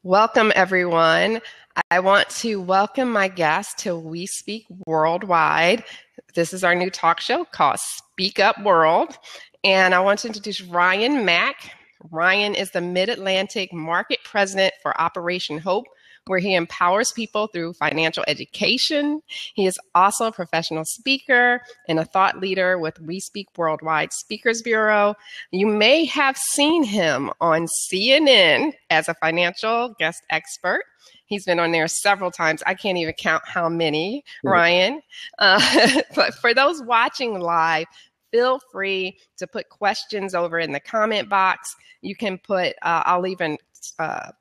Welcome, everyone. I want to welcome my guest to We Speak Worldwide. This is our new talk show called Speak Up World. And I want to introduce Ryan Mack. Ryan is the Mid-Atlantic Market President for Operation Hope, where he empowers people through financial education. He is also a professional speaker and a thought leader with We Speak Worldwide Speakers Bureau. You may have seen him on CNN as a financial guest expert. He's been on there several times. I can't even count how many, Ryan. But for those watching live, feel free to put questions over in the comment box. You can put, I'll even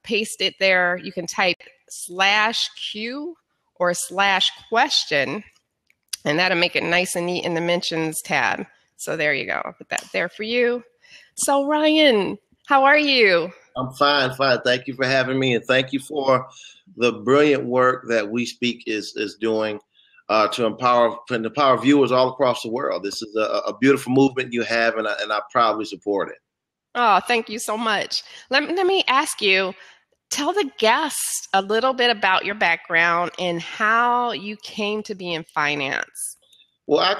paste it there. You can type /Q or /question, and that'll make it nice and neat in the mentions tab. So there you go. I'll put that there for you. So Ryan, how are you? I'm fine. Thank you for having me, and thank you for the brilliant work that We Speak is doing to empower viewers all across the world. This is a beautiful movement you have, and I proudly support it. Oh, thank you so much. Let me ask you, tell the guests a little bit about your background and how you came to be in finance. Well, I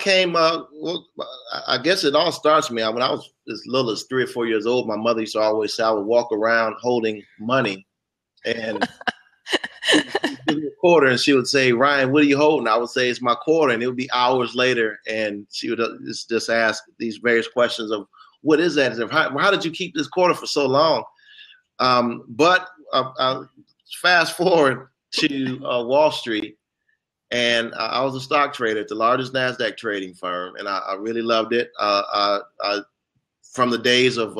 guess it all starts with me. When I was as little as 3 or 4 years old, my mother used to always say I would walk around holding money, and give me a quarter, and she would say, "Ryan, what are you holding?" I would say, "It's my quarter," and it would be hours later, and she would just ask these various questions of, "What is that? How did you keep this quarter for so long?" But fast forward to Wall Street, and I was a stock trader at the largest NASDAQ trading firm, and I really loved it. From the days of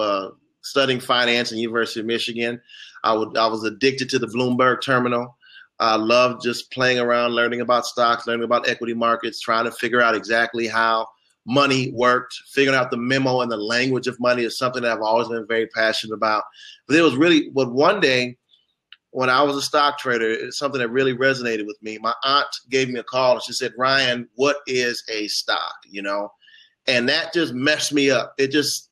studying finance at the University of Michigan, I was addicted to the Bloomberg terminal. I loved just playing around, learning about stocks, learning about equity markets, trying to figure out exactly how money worked. Figuring out the memo and the language of money is something that I've always been very passionate about. But one day when I was a stock trader, it's something that really resonated with me. My aunt gave me a call and she said, "Ryan, what is a stock?" And that just messed me up. It just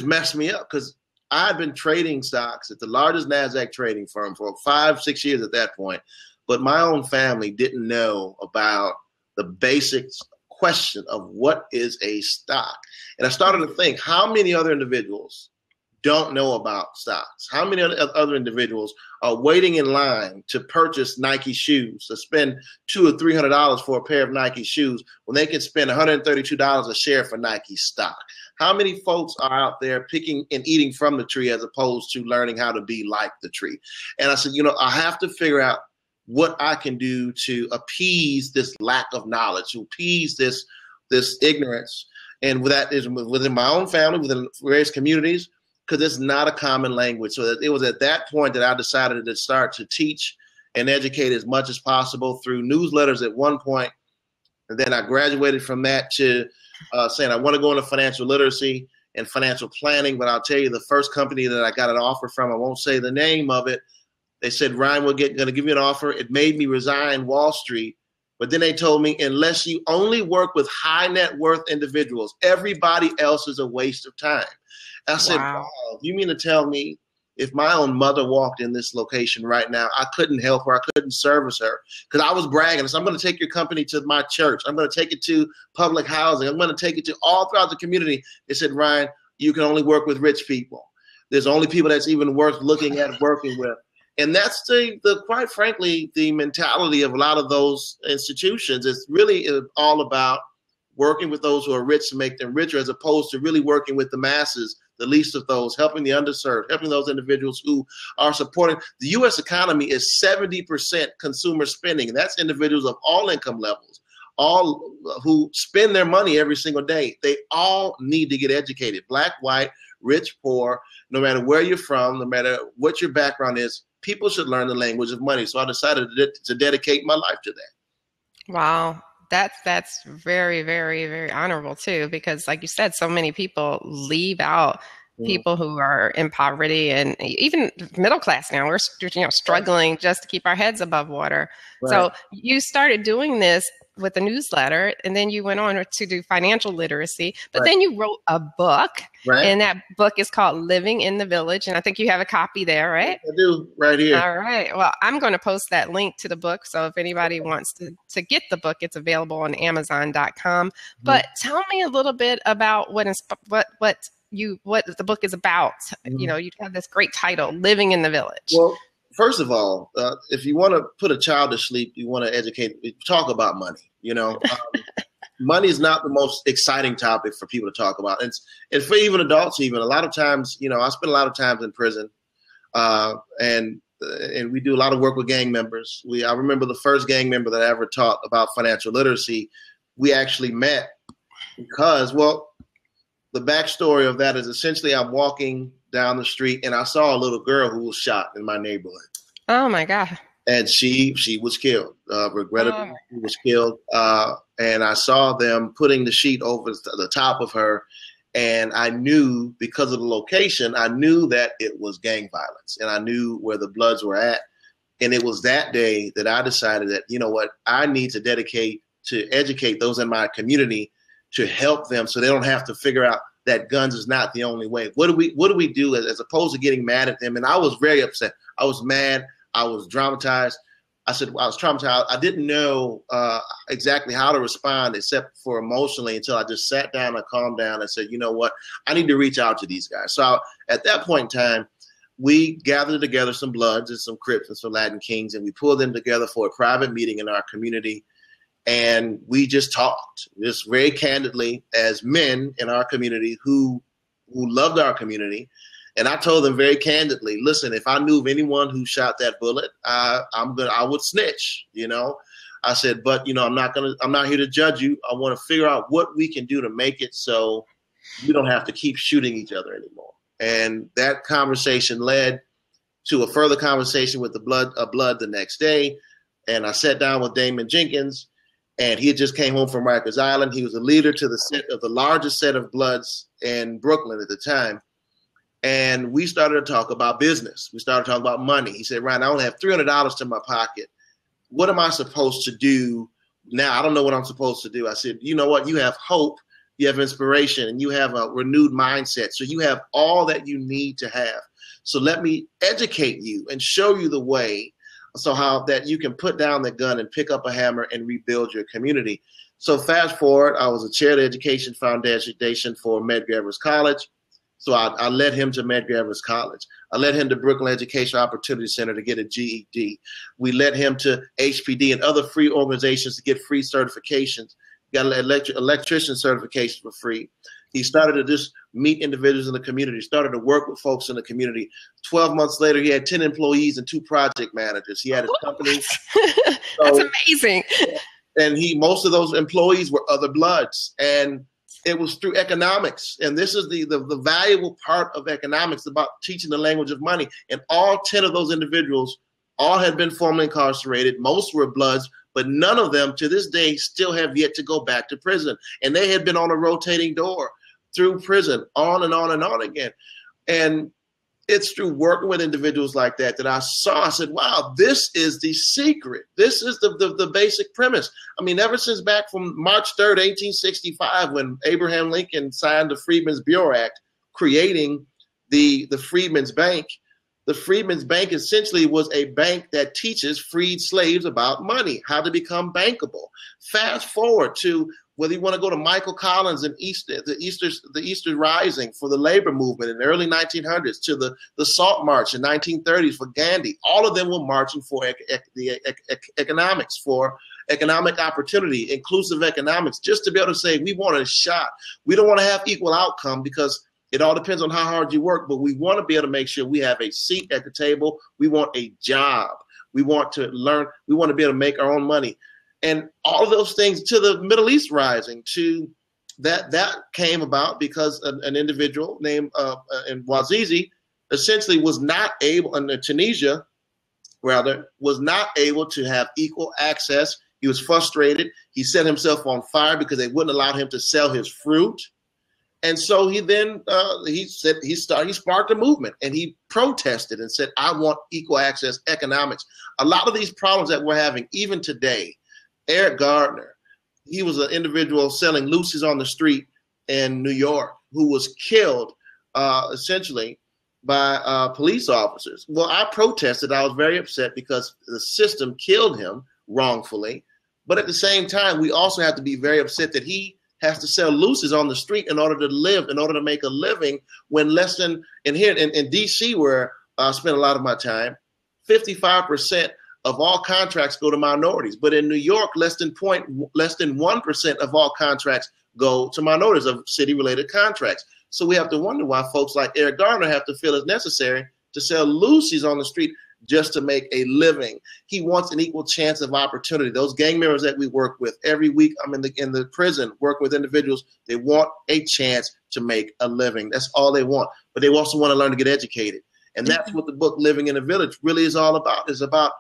messed me up because I had been trading stocks at the largest NASDAQ trading firm for 5-6 years at that point. But my own family didn't know about the basics question of what is a stock. And I started to think, how many other individuals don't know about stocks? How many other individuals are waiting in line to purchase Nike shoes, to spend $200 or $300 for a pair of Nike shoes when they can spend $132 a share for Nike stock? How many folks are out there picking and eating from the tree as opposed to learning how to be like the tree? And I said, I have to figure out what I can do to appease this lack of knowledge, to appease this ignorance. And that is within my own family, within various communities, because it's not a common language. So it was at that point that I decided to start to teach and educate as much as possible through newsletters at one point. And then I graduated from that to saying I want to go into financial literacy and financial planning. But I'll tell you, the first company that I got an offer from, I won't say the name of it, they said, "Ryan, we're going to give you an offer." It made me resign Wall Street. But then they told me, unless you only work with high net worth individuals, everybody else is a waste of time. I said, wow, you mean to tell me if my own mother walked in this location right now, I couldn't help her, I couldn't service her? Because I was bragging. So I'm going to take your company to my church. I'm going to take it to public housing. I'm going to take it to all throughout the community. They said, "Ryan, you can only work with rich people. There's only people that's even worth looking at working with." And that's the quite frankly, the mentality of a lot of those institutions. It's really all about working with those who are rich to make them richer, as opposed to really working with the masses, the least of those, helping the underserved, helping those individuals who are supporting. The U.S. economy is 70% consumer spending, and that's individuals of all income levels, all who spend their money every single day. They all need to get educated, black, white, rich, poor, no matter where you're from, no matter what your background is. People should learn the language of money. So I decided to dedicate my life to that. Wow. That's very, very, very honorable too, because like you said, so many people leave out people who are in poverty, and even middle class now. We're struggling just to keep our heads above water. Right. So you started doing this with the newsletter, and then you went on to do financial literacy. But Right. then you wrote a book, Right. and that book is called Living in the Village. And I think you have a copy there, right? I do, right here. All right. Well, I'm going to post that link to the book. So if anybody wants to get the book, it's available on Amazon.com. But tell me a little bit about what the book is about. You know, you have this great title, Living in the Village. Well, first of all, if you want to put a child to sleep, you want to educate, talk about money. You know, money is not the most exciting topic for people to talk about. It's for even adults. Even a lot of times, you know, I spend a lot of times in prison, and we do a lot of work with gang members. I remember the first gang member that I ever taught about financial literacy. We actually met because, well, the backstory of that is essentially I'm walking down the street and I saw a little girl who was shot in my neighborhood. Oh my God. And she was killed, regrettably she was killed. And I saw them putting the sheet over the top of her. And I knew, because of the location, I knew that it was gang violence, and I knew where the Bloods were at. And it was that day that I decided that, you know what, I need to dedicate to educate those in my community to help them so they don't have to figure out that guns is not the only way. What do we do as opposed to getting mad at them? And I was very upset. I was mad. I was dramatized. I said, I was traumatized. I didn't know exactly how to respond except for emotionally until I just sat down and calmed down and said, you know what, I need to reach out to these guys. So at that point in time, we gathered together some Bloods and some Crips and some Latin Kings, and we pulled them together for a private meeting in our community. And we just talked, just very candidly, as men in our community who loved our community. And I told them very candidly, listen, if I knew of anyone who shot that bullet, I would snitch, you know. I said, but, you know, I'm not here to judge you. I want to figure out what we can do to make it so we don't have to keep shooting each other anymore. And that conversation led to a further conversation with Blood the next day. And I sat down with Damon Jenkins, and he had just came home from Rikers Island. He was a leader to the largest set of Bloods in Brooklyn at the time. And we started to talk about business. We started talking about money. He said, Ryan, I only have $300 in my pocket. What am I supposed to do now? I don't know what I'm supposed to do. I said, you know what? You have hope, you have inspiration, and you have a renewed mindset. So you have all that you need to have. So let me educate you and show you the way so how that you can put down the gun and pick up a hammer and rebuild your community. So fast forward, I was a chair of the Education Foundation for Medgar Evers College. So I led him to Medgar Evers College. I led him to Brooklyn Education Opportunity Center to get a GED. We led him to HPD and other free organizations to get free certifications. Got an electrician certification for free. He started to just meet individuals in the community, started to work with folks in the community. 12 months later, he had 10 employees and 2 project managers. He had his company. That's amazing. And most of those employees were other Bloods. And it was through economics. And this is the valuable part of economics, about teaching the language of money. And all 10 of those individuals all had been formerly incarcerated. Most were Bloods, but none of them to this day still have yet to go back to prison. And they had been on a rotating door through prison, on and on and on again. And it's through working with individuals like that I said, wow, this is the secret. This is the basic premise. I mean, ever since back from March 3rd, 1865, when Abraham Lincoln signed the Freedmen's Bureau Act, creating the Freedmen's Bank. The Freedmen's Bank essentially was a bank that teaches freed slaves about money, how to become bankable. Fast forward to whether you want to go to Michael Collins and the Easter Rising for the labor movement in the early 1900s, to the Salt March in 1930s for Gandhi. All of them were marching for economics, for economic opportunity, inclusive economics, just to be able to say we want a shot. We don't want to have equal outcome because it all depends on how hard you work, but we want to be able to make sure we have a seat at the table. We want a job. We want to learn. We want to be able to make our own money. And all of those things, to the Middle East Rising, to that came about because an individual named in Wazizi essentially was not able, in Tunisia rather, was not able to have equal access. He was frustrated. He set himself on fire because they wouldn't allow him to sell his fruit. And so he then he sparked a movement, and he protested and said, I want equal access economics. A lot of these problems that we're having even today, Eric Gardner, he was an individual selling loosies on the street in New York who was killed essentially by police officers. Well, I protested. I was very upset because the system killed him wrongfully. But at the same time, we also have to be very upset that he has to sell loosies on the street in order to live, in order to make a living, when less than, and here in D.C., where I spent a lot of my time, 55% of all contracts go to minorities. But in New York, less than 1% of all contracts go to minorities of city-related contracts. So we have to wonder why folks like Eric Garner have to feel it's necessary to sell loosies on the street just to make a living. He wants an equal chance of opportunity. Those gang members that we work with every week, I'm in the prison working with individuals. They want a chance to make a living. That's all they want. But they also want to learn to get educated. And that's what the book Living in a Village really is all about. It's about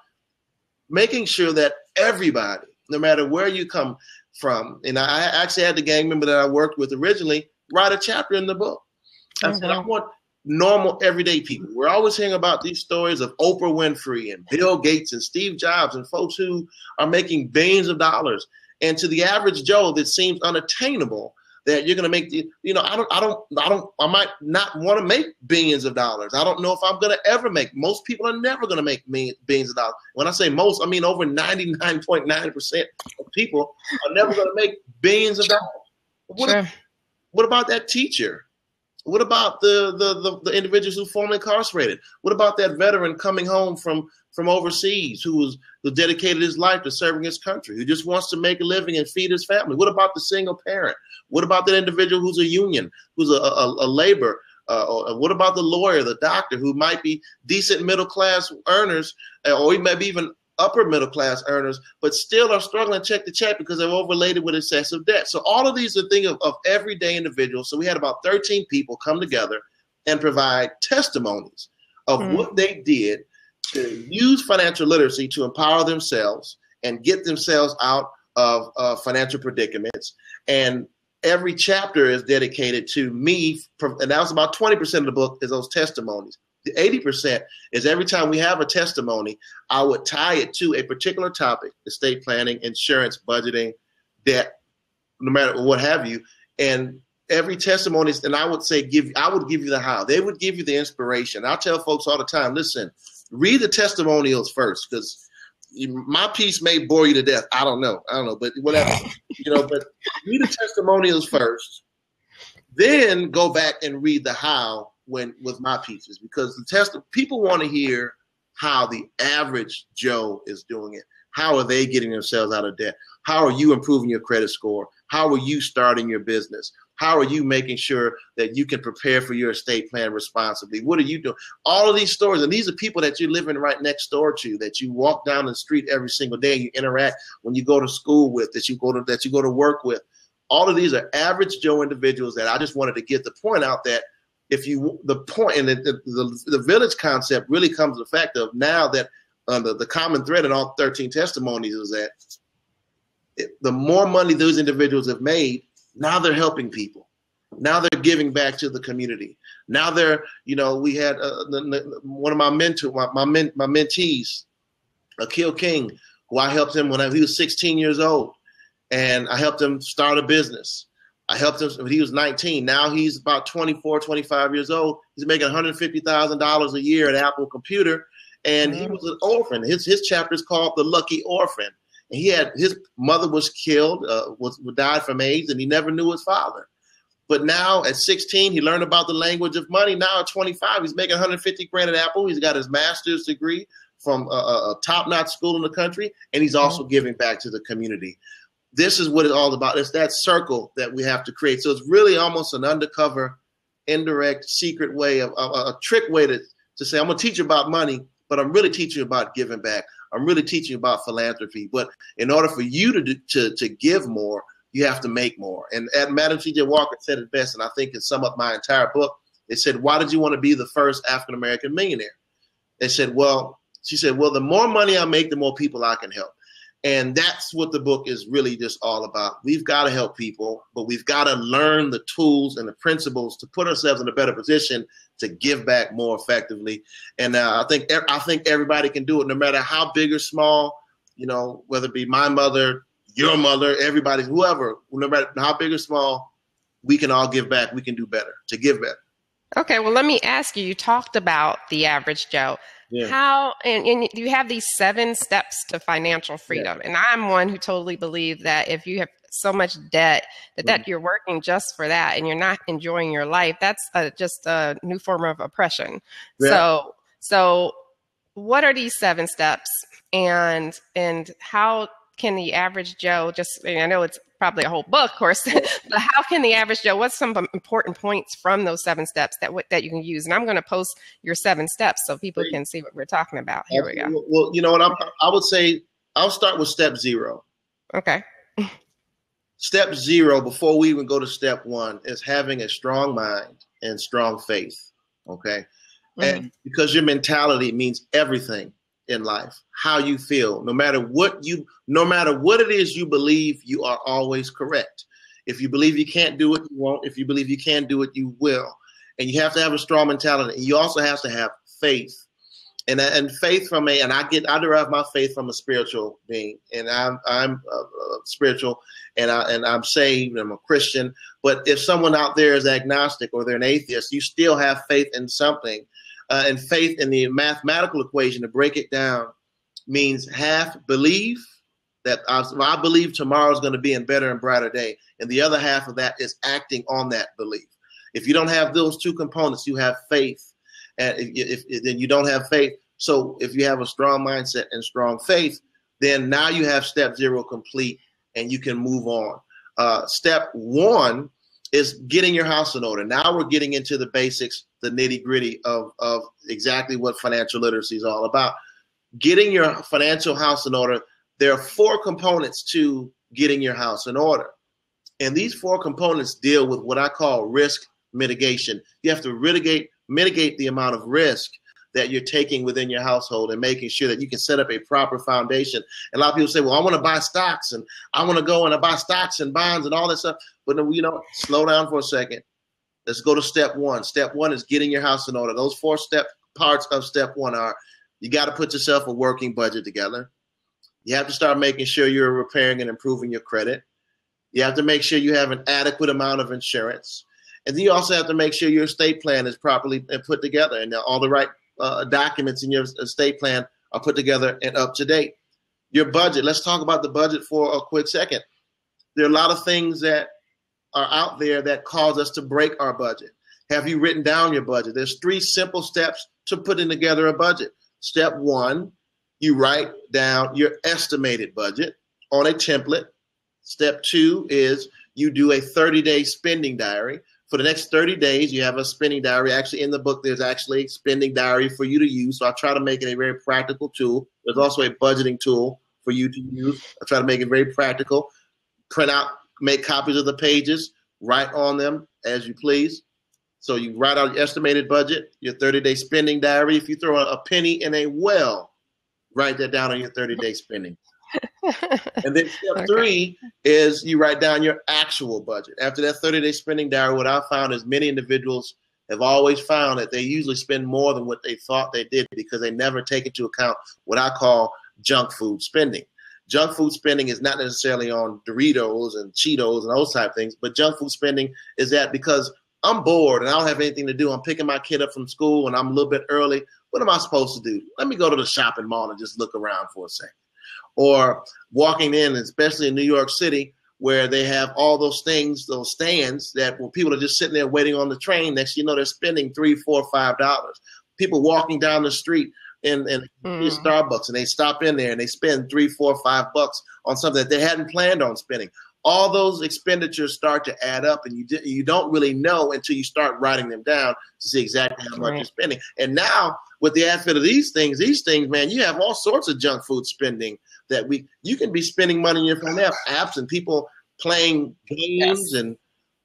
making sure that everybody, no matter where you come from, and I actually had the gang member that I worked with originally write a chapter in the book. I said, I want normal, everyday people. We're always hearing about these stories of Oprah Winfrey and Bill Gates and Steve Jobs and folks who are making billions of dollars. And to the average Joe, that seems unattainable that you're going to make the, I might not want to make billions of dollars. I don't know if I'm going to ever make, most people are never going to make billions of dollars. When I say most, I mean over 99.9% of people are never going to make billions of dollars. What about that teacher? What about the individuals who formerly incarcerated? What about that veteran coming home from overseas who dedicated his life to serving his country, who just wants to make a living and feed his family? What about the single parent? What about that individual who's a union, who's a labor? What about the lawyer, the doctor, who might be decent middle class earners, or he may be even upper middle class earners, but still are struggling check to check because they're overladen with excessive debt. So all of these are things of everyday individuals. So we had about 13 people come together and provide testimonies of what they did to use financial literacy to empower themselves and get themselves out of financial predicaments. And every chapter is dedicated to me, and that was about 20% of the book is those testimonies. The 80% is every time we have a testimony, I would tie it to a particular topic: estate planning, insurance, budgeting, debt, no matter what have you. And every testimony, and I would say, I would give you the how. They would give you the inspiration. I tell folks all the time, listen, read the testimonials first, because my piece may bore you to death. I don't know, but whatever, but read the testimonials first, then go back and read the how with my pieces, because people want to hear how the average Joe is doing it. How are they getting themselves out of debt? How are you improving your credit score? How are you starting your business? How are you making sure that you can prepare for your estate plan responsibly? What are you doing? All of these stories, and these are people that you're living right next door to, that you walk down the street every single day, you interact when you go to school with, that you go to work with. All of these are average Joe individuals that I just wanted to get the point out that the village concept really comes to the fact of now that the common thread in all 13 testimonies is that the more money those individuals have made, now they're helping people. Now they're giving back to the community. Now they're, we had one of my mentees, Akil King, who I helped him when he was 16 years old, and I helped him start a business. I helped him when he was 19. Now he's about 24, 25 years old. He's making $150,000 a year at Apple Computer, and he was an orphan. His chapter is called The Lucky Orphan. And his mother was killed, died from AIDS, and he never knew his father. But now at 16, he learned about the language of money. Now at 25, he's making $150,000 at Apple. He's got his master's degree from a top-notch school in the country, and he's also giving back to the community. This is what it's all about. It's that circle that we have to create. So it's really almost an undercover, indirect, secret way of a trick way to say, I'm going to teach you about money, but I'm really teaching you about giving back. I'm really teaching you about philanthropy. But in order for you to give more, you have to make more. And Madam C.J. Walker said it best, and I think it summed up my entire book. It said, why did you want to be the first African-American millionaire? She said, well, the more money I make, the more people I can help. And that's what the book is really just all about. We've got to help people, but we've got to learn the tools and the principles to put ourselves in a better position to give back more effectively. And I think everybody can do it, no matter how big or small, whether it be my mother, your mother, everybody, whoever, no matter how big or small, we can all give back. We can do better to give better. Okay, well, let me ask you, you talked about the average Joe. Yeah. How, and you have these 7 steps to financial freedom. Yeah. And I'm one who totally believe that if you have so much debt, that you're working just for that and you're not enjoying your life, that's just a new form of oppression. Yeah. So what are these 7 steps, and how can the average Joe I know it's probably a whole book, of course, but how can the average Joe, what's some important points from those 7 steps that you can use? And I'm going to post your 7 steps so people can see what we're talking about. Here we go. Well, you know what, I would say I'll start with step 0. Okay. Step 0, before we even go to step 1, is having a strong mind and strong faith. Okay. And because your mentality means everything in life, how you feel, no matter what it is you believe, you are always correct. If you believe you can't do it, you won't. If you believe you can do it, you will. And you have to have a strong mentality. And you also have to have faith. And faith I derive my faith from a spiritual being, and I'm spiritual, and I'm saved. I'm a Christian. But if someone out there is agnostic or they're an atheist, you still have faith in something. And faith in the mathematical equation, to break it down, means half believe that I believe tomorrow is going to be a better and brighter day, and the other half of that is acting on that belief. If you don't have those 2 components, you have faith. And then you don't have faith. So if you have a strong mindset and strong faith, then now you have step 0 complete and you can move on. Step 1 is getting your house in order. Now we're getting into the basics, the nitty gritty of exactly what financial literacy is all about. Getting your financial house in order. There are 4 components to getting your house in order. And these 4 components deal with what I call risk mitigation. You have to mitigate the amount of risk that you're taking within your household and making sure that you can set up a proper foundation. And a lot of people say, well, I want to buy stocks and I want to go and buy stocks and bonds and all that stuff. But slow down for a second. Let's go to step 1. Step 1 is getting your house in order. Those 4 parts of step 1 are: you got to put yourself a working budget together. You have to start making sure you're repairing and improving your credit. You have to make sure you have an adequate amount of insurance. And then you also have to make sure your estate plan is properly put together and all the right documents in your estate plan are put together and up to date. Your budget. Let's talk about the budget for a quick second. There are a lot of things that are out there that cause us to break our budget. Have you written down your budget? There's 3 simple steps to putting together a budget. Step 1, you write down your estimated budget on a template. Step 2 is you do a 30-day spending diary. For the next 30 days, you have a spending diary. Actually, in the book, there's actually a spending diary for you to use. So I try to make it a very practical tool. There's also a budgeting tool for you to use. I try to make it very practical. Print out, make copies of the pages, write on them as you please. So you write out your estimated budget, your 30-day spending diary. If you throw a penny in a well, write that down on your 30-day spending. And then step 3 is you write down your actual budget. After that 30-day spending diary, what I found is many individuals have always found that they usually spend more than what they thought they did because they never take into account what I call junk food spending. Junk food spending is not necessarily on Doritos and Cheetos and those type of things, but junk food spending is that because I'm bored and I don't have anything to do. I'm picking my kid up from school and I'm a little bit early. What am I supposed to do? Let me go to the shopping mall and just look around for a second. Or walking in, especially in New York City, where they have all those things, those stands that where people are just sitting there waiting on the train. Next, they're spending $3, $4, $5. People walking down the street in Starbucks and they stop in there and they spend $3, $4, $5 on something that they hadn't planned on spending. All those expenditures start to add up, and you don't really know until you start writing them down to see exactly how much you're spending. And now with the advent of these things, man, you have all sorts of junk food spending that you can be spending money in your phone. They have apps and people playing games and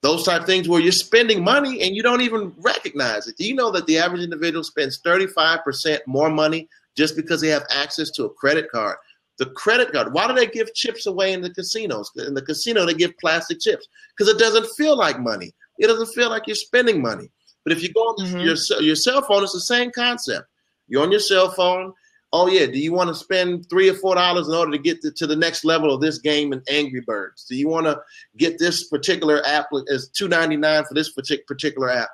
those type of things where you're spending money and you don't even recognize it. Do you know that the average individual spends 35% more money just because they have access to a credit card? The credit card. Why do they give chips away in the casinos? In the casino, they give plastic chips because it doesn't feel like money. It doesn't feel like you're spending money. But if you go on your cell phone, it's the same concept. You're on your cell phone. Oh yeah, do you want to spend $3 or $4 in order to get to the next level of this game in Angry Birds? Do you want to get this particular app as $2.99 for this particular app?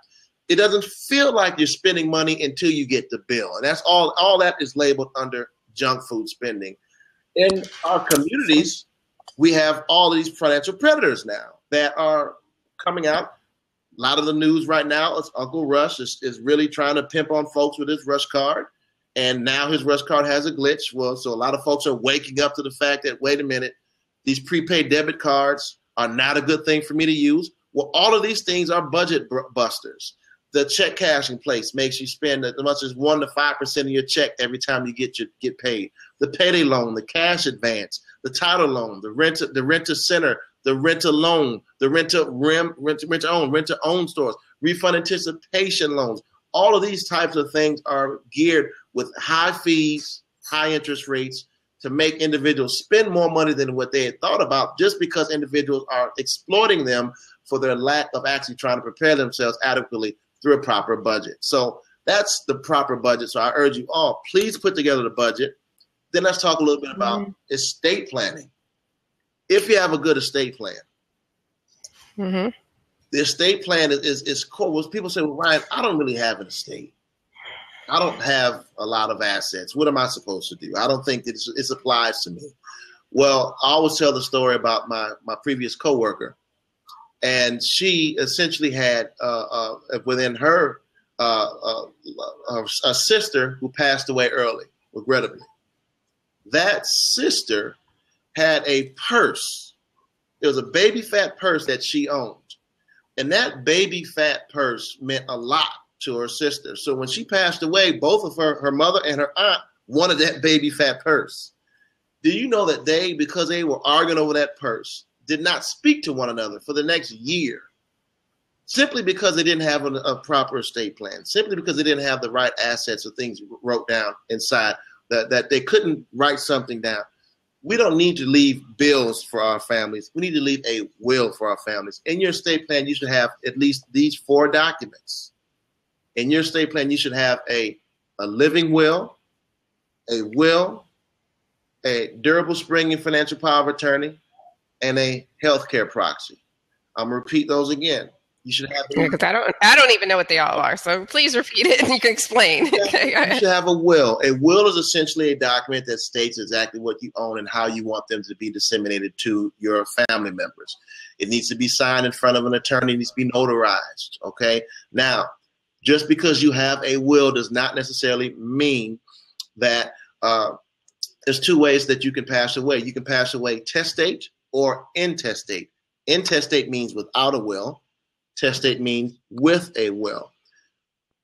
It doesn't feel like you're spending money until you get the bill, and that's all. All that is labeled under junk food spending. In our communities, we have all of these financial predators now that are coming out. A lot of the news right now is Uncle Rush is really trying to pimp on folks with his Rush card. And now his Rush card has a glitch. Well, so a lot of folks are waking up to the fact that, wait a minute, these prepaid debit cards are not a good thing for me to use. Well, all of these things are budget busters. The check cashing place makes you spend as much as 1 to 5% of your check every time you get paid. The payday loan, the cash advance, the title loan, the renter center, the renter loan, the renter own stores, refund anticipation loans. All of these types of things are geared with high fees, high interest rates to make individuals spend more money than what they had thought about, just because individuals are exploiting them for their lack of actually trying to prepare themselves adequately through a proper budget. So that's the proper budget. So I urge you all, please put together the budget. Then let's talk a little bit about estate planning. If you have a good estate plan, the estate plan is core. Well, people say, well, Ryan, I don't really have an estate. I don't have a lot of assets. What am I supposed to do? I don't think that it applies to me. Well, I always tell the story about my previous coworker, and she essentially had within her a sister who passed away early, regrettably. That sister had a purse. It was a baby fat purse that she owned. And that baby fat purse meant a lot to her sister. So when she passed away, both of her mother and her aunt, wanted that baby fat purse. Do you know that they, because they were arguing over that purse, did not speak to one another for the next year? Simply because they didn't have a proper estate plan. Simply because they didn't have the right assets or things wrote down inside, that they couldn't write something down. We don't need to leave bills for our families. We need to leave a will for our families. In your estate plan, you should have at least these 4 documents. In your estate plan, you should have a living will, a durable springing financial power of attorney, and a healthcare proxy. I'm gonna repeat those again. You should have. Because I don't even know what they all are. So please repeat it and you can explain. Okay, you should have a will. A will is essentially a document that states exactly what you own and how you want them to be disseminated to your family members. It needs to be signed in front of an attorney. It needs to be notarized. Okay. Now, just because you have a will does not necessarily mean that there's 2 ways that you can pass away. You can pass away testate or intestate. Intestate means without a will. Testate means with a will.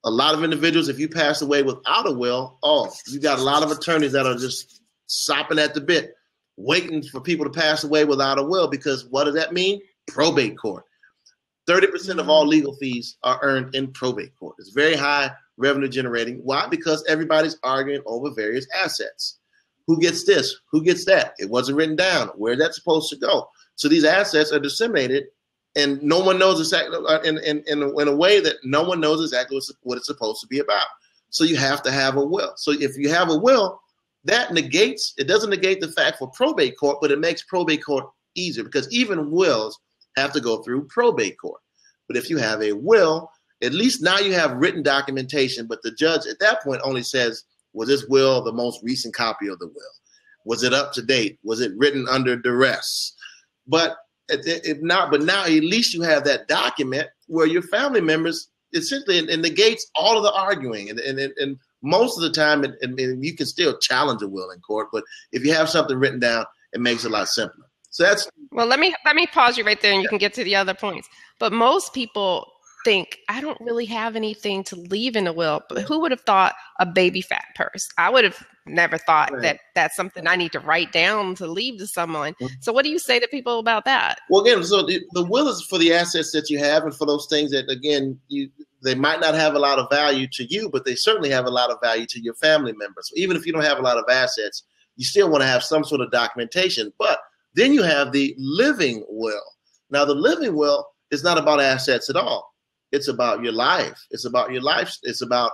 A lot of individuals, if you pass away without a will, you got a lot of attorneys that are just sopping at the bit, waiting for people to pass away without a will, because what does that mean? Probate court. 30% of all legal fees are earned in probate court. It's very high revenue generating. Why? Because everybody's arguing over various assets. Who gets this? Who gets that? It wasn't written down. Where's that supposed to go? So these assets are disseminated, and no one knows exactly in a way that no one knows exactly what it's supposed to be about. So you have to have a will. So if you have a will, it doesn't negate the fact for probate court, but it makes probate court easier, because even wills have to go through probate court. But if you have a will, at least now you have written documentation, but the judge at that point only says, was this will the most recent copy of the will? Was it up to date? Was it written under duress? But if not, but now at least you have that document where your family members, essentially, it negates all of the arguing. And most of the time, and you can still challenge a will in court, but if you have something written down, it makes it a lot simpler. So that's. Well, let me pause you right there, and you can get to the other points. But most people think, I don't really have anything to leave in a will. But who would have thought a baby fat purse? I would have never thought that that's something I need to write down to leave to someone. So what do you say to people about that? Well, again, so the will is for the assets that you have, and for those things that, again, they might not have a lot of value to you, but they certainly have a lot of value to your family members. So even if you don't have a lot of assets, you still want to have some sort of documentation. But then you have the living will. Now, the living will is not about assets at all. It's about your life. It's about your life. It's about,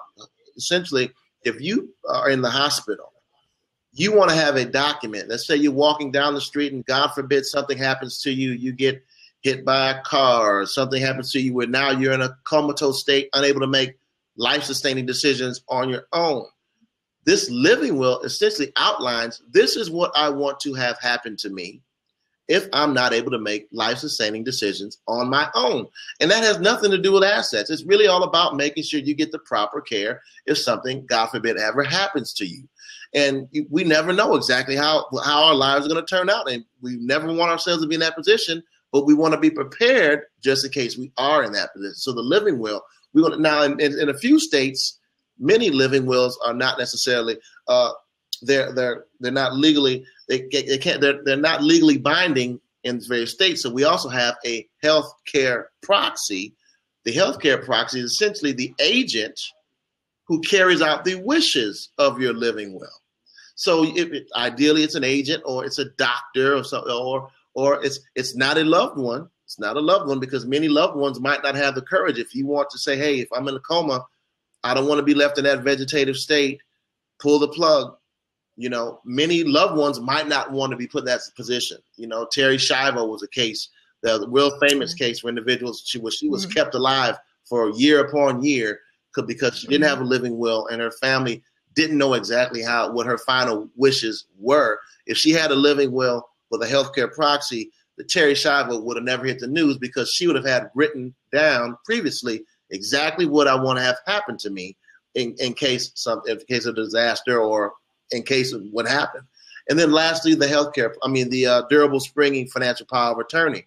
essentially, if you are in the hospital you want to have a document. Let's say you're walking down the street and God forbid something happens to you. You get hit by a car or something happens to you where now you're in a comatose state, unable to make life-sustaining decisions on your own. This living will essentially outlines, this is what I want to have happen to me if I'm not able to make life-sustaining decisions on my own. And that has nothing to do with assets. It's really all about making sure you get the proper care if something, God forbid, ever happens to you. And we never know exactly how our lives are going to turn out. And we never want ourselves to be in that position, but we want to be prepared just in case we are in that position. So the living will, we want to, now in a few states, many living wills are not necessarily, they're not legally, they're not legally binding in various states. So we also have a health care proxy. The health care proxy is essentially the agent who carries out the wishes of your living will. So ideally it's an agent or it's a doctor or something, or it's not a loved one. It's not a loved one because many loved ones might not have the courage. If you want to say, hey, if I'm in a coma, I don't want to be left in that vegetative state, pull the plug. You know, many loved ones might not want to be put in that position. You know, Terry Shivo was a case, the real famous case for individuals. She was kept alive for year upon year because she didn't have a living will and her family didn't know exactly what her final wishes were. If she had a living will with a healthcare proxy, the Terry Shivo would have never hit the news because she would have had written down previously exactly what I want to have happen to me in case of disaster or in case of what happened. And then lastly, the durable springing financial power of attorney.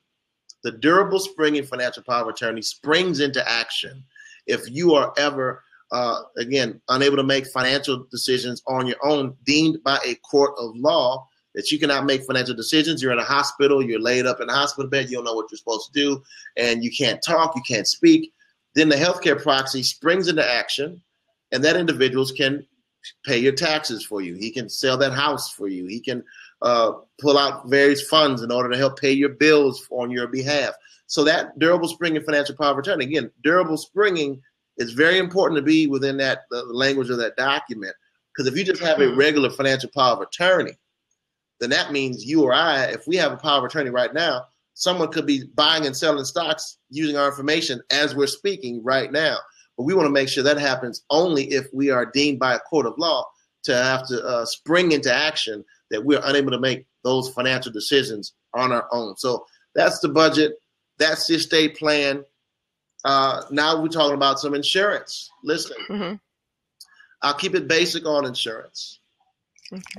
The durable springing financial power of attorney springs into action if you are ever, again, unable to make financial decisions on your own, deemed by a court of law that you cannot make financial decisions. You're in a hospital, you're laid up in a hospital bed, you don't know what you're supposed to do, and you can't talk, you can't speak. Then the healthcare proxy springs into action, and that individual can pay your taxes for you. He can sell that house for you. He can pull out various funds in order to help pay your bills on your behalf. So that durable springing financial power of attorney, again, durable springing is very important to be within the language of that document. Because if you just have a regular financial power of attorney, then that means you or I, if we have a power of attorney right now, someone could be buying and selling stocks using our information as we're speaking right now. But we want to make sure that happens only if we are deemed by a court of law to have to spring into action, that we're unable to make those financial decisions on our own. So that's the budget. That's the estate plan. Now we're talking about some insurance. Listen, I'll keep it basic on insurance.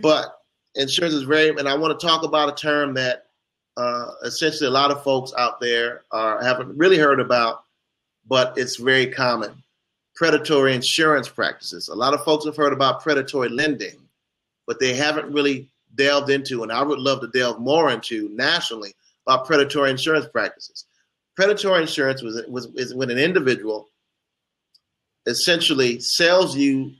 But insurance is and I want to talk about a term that essentially a lot of folks out there haven't really heard about, but it's very common. Predatory insurance practices. A lot of folks have heard about predatory lending, but they haven't really delved into, and I would love to delve more into nationally, about predatory insurance practices. Predatory insurance is when an individual essentially sells you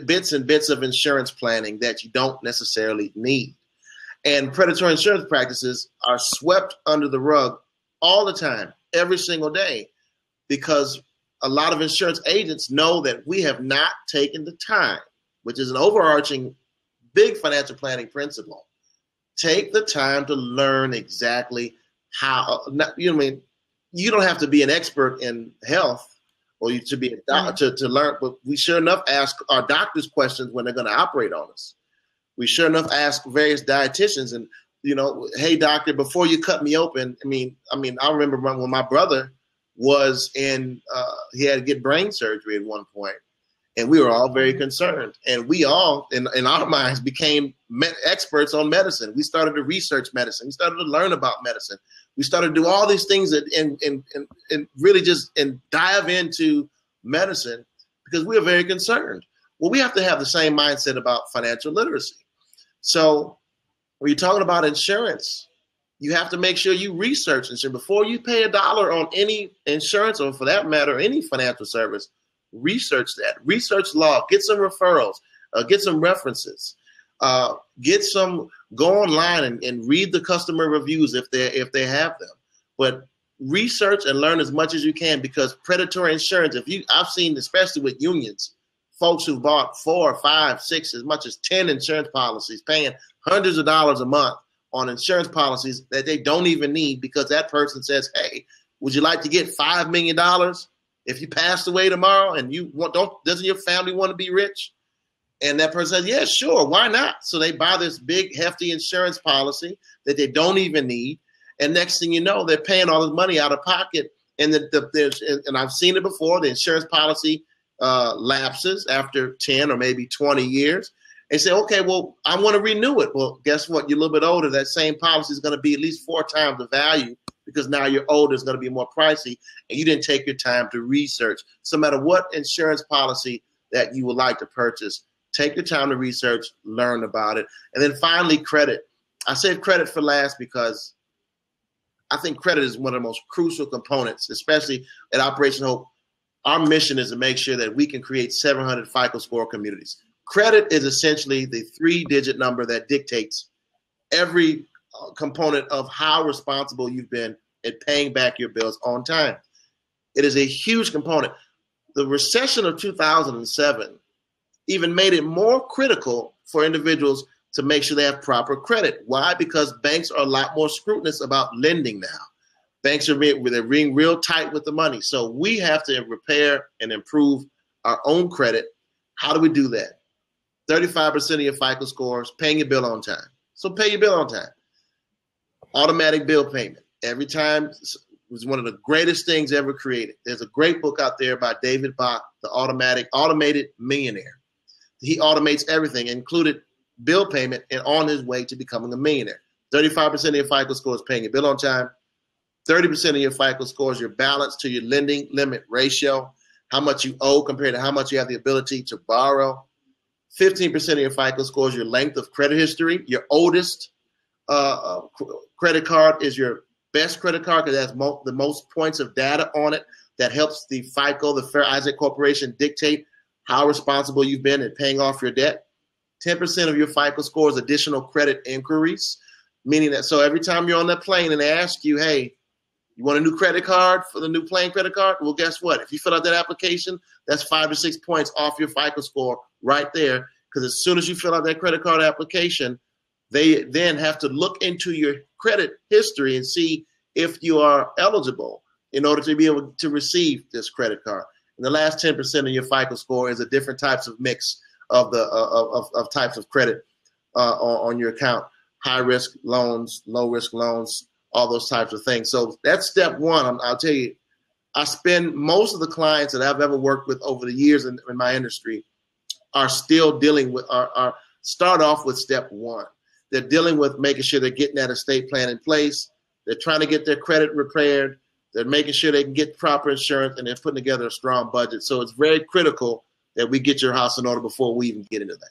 bits and bits of insurance planning that you don't necessarily need. And predatory insurance practices are swept under the rug all the time, every single day, because a lot of insurance agents know that we have not taken the time, which is an overarching big financial planning principle. Take the time to learn exactly how, you don't have to be an expert in health or to be a doctor to learn, but we sure enough ask our doctors questions when they're going to operate on us. We sure enough ask various dietitians and, hey doctor, before you cut me open, I remember when my brother was he had to get brain surgery at one point, and we were all very concerned. And we all, in our minds, became experts on medicine. We started to research medicine. We started to learn about medicine. We started to do all these things and really just dive into medicine because we were very concerned. Well, we have to have the same mindset about financial literacy. So when you're talking about insurance, you have to make sure you research insurance. Before you pay $1 on any insurance, or for that matter, any financial service, research that. Research law. Get some referrals. Get some references. Go online and read the customer reviews if they have them. But research and learn as much as you can, because predatory insurance, I've seen, especially with unions, folks who bought 4, 5, 6, as much as 10 insurance policies, paying hundreds of dollars a month on insurance policies that they don't even need because that person says, hey, would you like to get $5 million if you passed away tomorrow and doesn't your family want to be rich? And that person says, yeah, sure, why not? So they buy this big, hefty insurance policy that they don't even need. And next thing you know, they're paying all this money out of pocket. And and I've seen it before, the insurance policy lapses after 10 or maybe 20 years. They say, okay, well, I want to renew it. Well, guess what? You're a little bit older. That same policy is going to be at least 4 times the value because now you're older. It's going to be more pricey, and you didn't take your time to research. So no matter what insurance policy that you would like to purchase, take your time to research, learn about it. And then finally, credit. I save credit for last because I think credit is one of the most crucial components, especially at Operation Hope. Our mission is to make sure that we can create 700 FICO score communities. Credit is essentially the 3-digit number that dictates every component of how responsible you've been at paying back your bills on time. It is a huge component. The recession of 2007 even made it more critical for individuals to make sure they have proper credit. Why? Because banks are a lot more scrutinous about lending now. Banks are being real tight with the money. So we have to repair and improve our own credit. How do we do that? 35% of your FICO scores, paying your bill on time. So pay your bill on time. Automatic bill payment. Every time was one of the greatest things ever created. There's a great book out there by David Bach, The Automated Millionaire. He automates everything, included bill payment, and on his way to becoming a millionaire. 35% of your FICO scores paying your bill on time. 30% of your FICO scores your balance to your lending limit ratio, how much you owe compared to how much you have the ability to borrow. 15% of your FICO scores your length of credit history. Your oldest credit card is your best credit card because it has the most points of data on it that helps the FICO, the Fair Isaac Corporation, dictate how responsible you've been at paying off your debt. 10% of your FICO scores additional credit inquiries, meaning that so every time you're on that plane and they ask you, hey, you want a new credit card for the new plane credit card? Well, guess what? If you fill out that application, that's 5 to 6 points off your FICO score right there. Because as soon as you fill out that credit card application, they then have to look into your credit history and see if you are eligible in order to be able to receive this credit card. And the last 10% of your FICO score is a different types of mix of the of types of credit on your account. High risk loans, low risk loans, all those types of things. So that's step one. I'll tell you, I spend most of the clients that I've ever worked with over the years in my industry are still dealing with, start off with step one. They're dealing with making sure they're getting that estate plan in place. They're trying to get their credit repaired. They're making sure they can get proper insurance, and they're putting together a strong budget. So it's very critical that we get your house in order before we even get into that.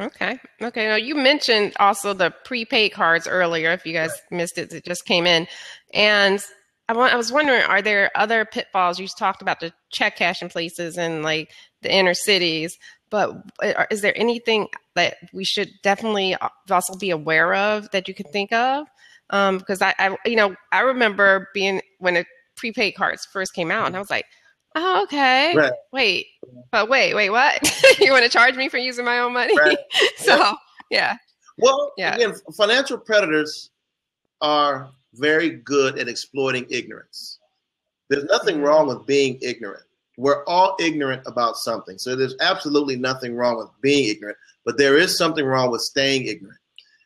Okay. Now you mentioned also the prepaid cards earlier. If you guys missed it, it just came in. And I was wondering, are there other pitfalls? You talked about the check cashing places in like the inner cities, but is there anything that we should definitely also be aware of that you can think of? Because I remember being when the prepaid cards first came out, and I was like, oh, okay. Right. Wait, what? You want to charge me for using my own money? Right. So, yeah. Well, again, financial predators are very good at exploiting ignorance. There's nothing wrong with being ignorant. We're all ignorant about something. So there's absolutely nothing wrong with being ignorant, but there is something wrong with staying ignorant.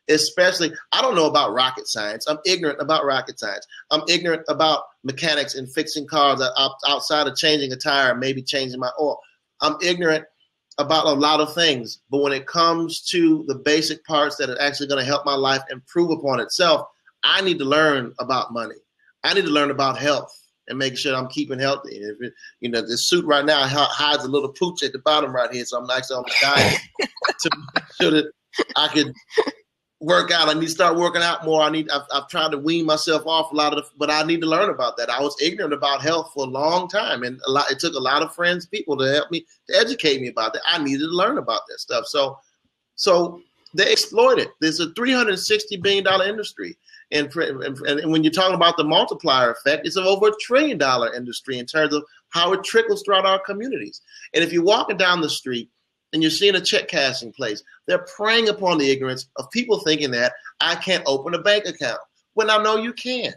Especially, I don't know about rocket science. I'm ignorant about rocket science. I'm ignorant about mechanics and fixing cars outside of changing a tire, maybe changing my oil. I'm ignorant about a lot of things. But when it comes to the basic parts that are actually going to help my life improve upon itself, I need to learn about money. I need to learn about health and make sure I'm keeping healthy. And if it, this suit right now hides a little pooch at the bottom right here, so I'm actually on the diet to make sure that I can work out. I need to start working out more. I've tried to wean myself off a lot of but I need to learn about that. I was ignorant about health for a long time, and it took a lot of friends, people to help me, to educate me about that. I needed to learn about that stuff. So they exploit it. There's a $360 billion industry. And when you're talking about the multiplier effect, it's an over $1 trillion industry in terms of how it trickles throughout our communities. And if you're walking down the street and you're seeing a check cashing place, they're preying upon the ignorance of people thinking that I can't open a bank account. When I know you can.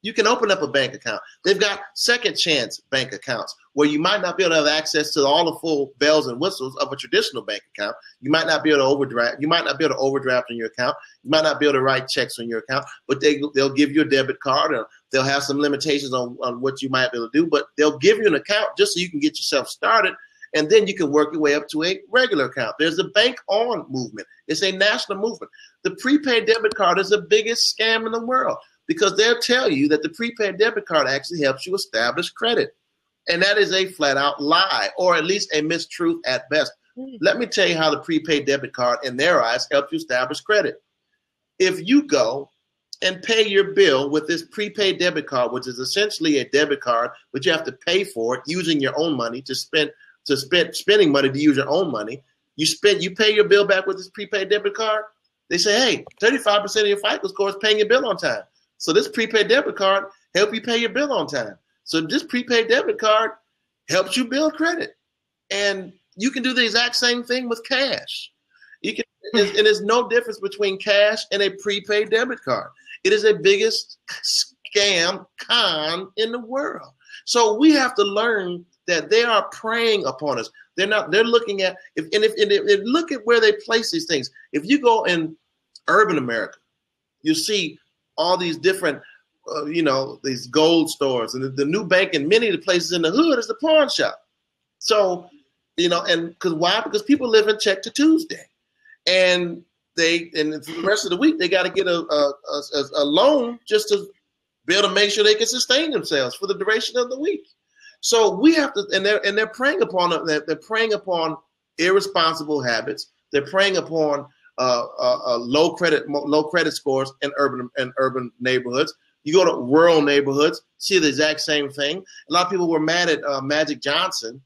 You can open up a bank account. They've got second chance bank accounts where you might not be able to have access to all the full bells and whistles of a traditional bank account. You might not be able to overdraft. You might not be able to overdraft on your account. You might not be able to write checks on your account, but they'll give you a debit card, or they'll have some limitations on what you might be able to do, but they'll give you an account just so you can get yourself started, and then you can work your way up to a regular account. There's the bank on movement. It's a national movement. The prepaid debit card is the biggest scam in the world, because they'll tell you that the prepaid debit card actually helps you establish credit. And that is a flat out lie, or at least a mistruth at best. Let me tell you how the prepaid debit card, in their eyes, helps you establish credit. If you go and pay your bill with this prepaid debit card, which is essentially a debit card, but you have to pay for it using your own money spending money to use your own money. You pay your bill back with this prepaid debit card. They say, hey, 35% of your FICO score is paying your bill on time. So this prepaid debit card helps you pay your bill on time. So this prepaid debit card helps you build credit. And you can do the exact same thing with cash. And there's no difference between cash and a prepaid debit card. It is the biggest scam con in the world. So we have to learn that they are preying upon us. They're looking at, look at where they place these things. If you go in urban America, you see all these different, these gold stores, and the new bank in many of the places in the hood is the pawn shop. So, and because why? Because people live in check to Tuesday, and for the rest of the week they got to get a loan just to be able to make sure they can sustain themselves for the duration of the week. So we have to, and they're preying upon irresponsible habits. They're preying upon low credit scores in urban neighborhoods. You go to rural neighborhoods, see the exact same thing. A lot of people were mad at Magic Johnson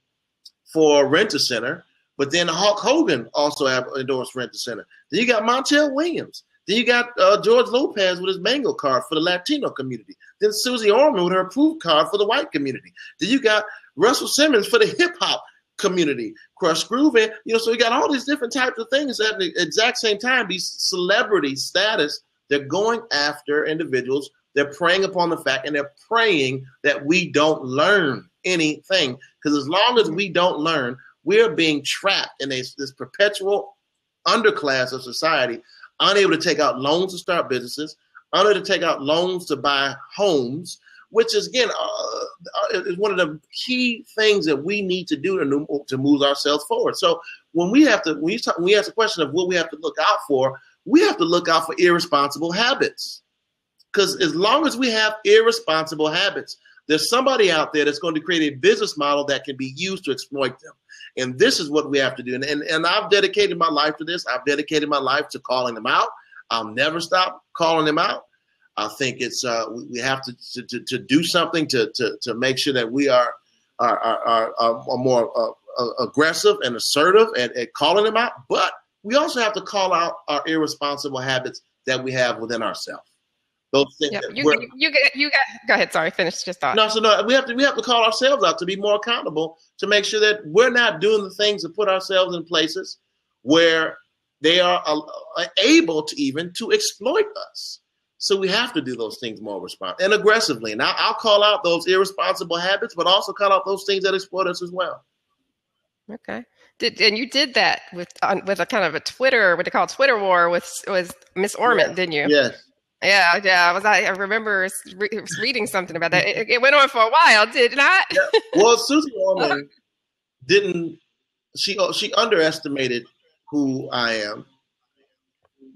for Rent-A-Center, but then Hulk Hogan also endorsed Rent-A-Center. Then you got Montel Williams. Then you got George Lopez with his Mango card for the Latino community. Then Susie Orman with her approved card for the white community. Then you got Russell Simmons for the hip hop community. Crush Groove, so you got all these different types of things at the exact same time. These celebrity status, they're going after individuals. They're preying upon the fact, and they're praying that we don't learn anything. Because as long as we don't learn, we're being trapped in this perpetual underclass of society, unable to take out loans to start businesses, unable to take out loans to buy homes, which is, again, is one of the key things that we need to do to move ourselves forward. So when we ask the question of what we have to look out for, we have to look out for irresponsible habits. Because as long as we have irresponsible habits, there's somebody out there that's going to create a business model that can be used to exploit them. And this is what we have to do. And I've dedicated my life to this. I've dedicated my life to calling them out. I'll never stop calling them out. I think it's we have to do something to make sure that we are more aggressive and assertive at calling them out. But we also have to call out our irresponsible habits that we have within ourselves. Those things. Yep. You got. Go ahead. Sorry, finish your thought. No. We have to call ourselves out to be more accountable, to make sure that we're not doing the things to put ourselves in places where they are able to exploit us. So we have to do those things more responsibly and aggressively. Now I'll call out those irresponsible habits, but also call out those things that exploit us as well. Okay. And you did that with a kind of a Twitter, what they call Twitter war with Miss Orman, didn't you? Yes. Yeah. I remember reading something about that. It went on for a while, did it not? Yeah. Well, Susie Orman she underestimated who I am.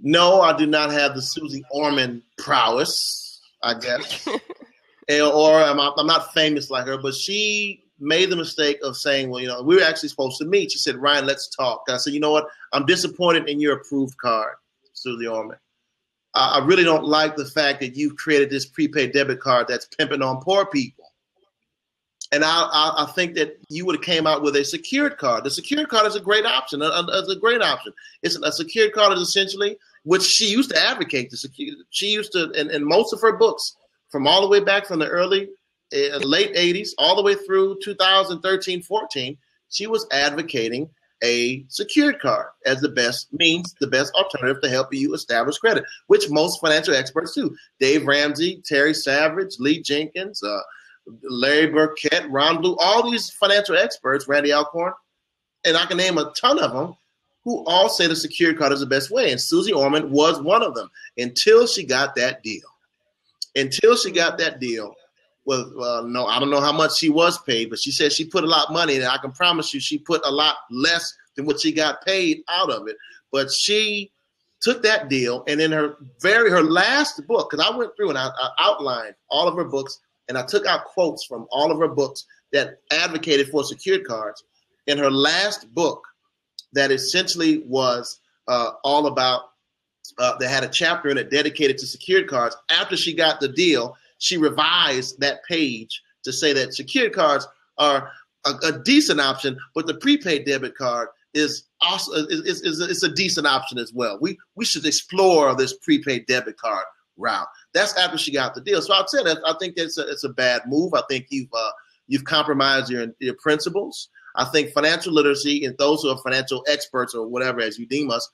No, I do not have the Susie Orman prowess, I guess. Or I'm not famous like her, but she made the mistake of saying, well, we were actually supposed to meet. She said, Ryan, let's talk. I said, you know what? I'm disappointed in your approved card, Susie Orman. I really don't like the fact that you've created this prepaid debit card that's pimping on poor people. And I think that you would have came out with a secured card. The secured card is a great option. It's a secured card is essentially which she used to advocate to secure. She used to, in most of her books, from all the way back from the late 80s, all the way through 2013, 14, she was advocating a secured card as the best means, the best alternative to help you establish credit, which most financial experts do. Dave Ramsey, Terry Savage, Lee Jenkins, Larry Burkett, Ron Blue, all these financial experts, Randy Alcorn, and I can name a ton of them, who all say the secured card is the best way. And Susie Orman was one of them until she got that deal. Well, no, I don't know how much she was paid, but she said she put a lot of money in it. I can promise you she put a lot less than what she got paid out of it. But she took that deal, and in her last book, because I went through and I outlined all of her books, and I took out quotes from all of her books that advocated for secured cards. In her last book, that essentially was all about, they had a chapter in it dedicated to secured cards. After she got the deal, she revised that page to say that secured cards are a decent option, but the prepaid debit card is also is a decent option as well. We should explore this prepaid debit card route. That's after she got the deal. So I'd say that I think it's a bad move. I think you've compromised your principles. I think financial literacy, and those who are financial experts or whatever as you deem us,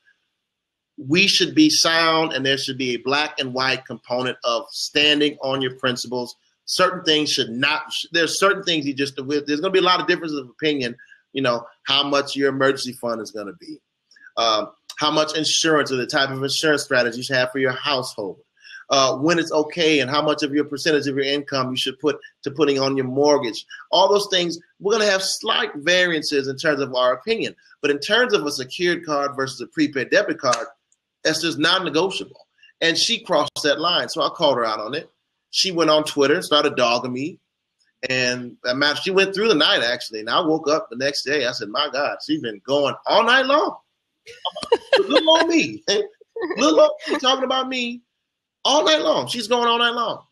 we should be sound, and there should be a black and white component of standing on your principles. Certain things should not, there's certain things there's going to be a lot of differences of opinion, how much your emergency fund is going to be, how much insurance or the type of insurance strategy you should have for your household, when it's okay and how much of your percentage of your income you should put to putting on your mortgage. All those things, we're going to have slight variances in terms of our opinion. But in terms of a secured card versus a prepaid debit card, that's just non-negotiable. And she crossed that line. So I called her out on it. She went on Twitter and started dogging me. And she went through the night, actually. And I woke up the next day. I said, my God, she's been going all night long. Little on me. Little on me, talking about me all night long. She's going all night long.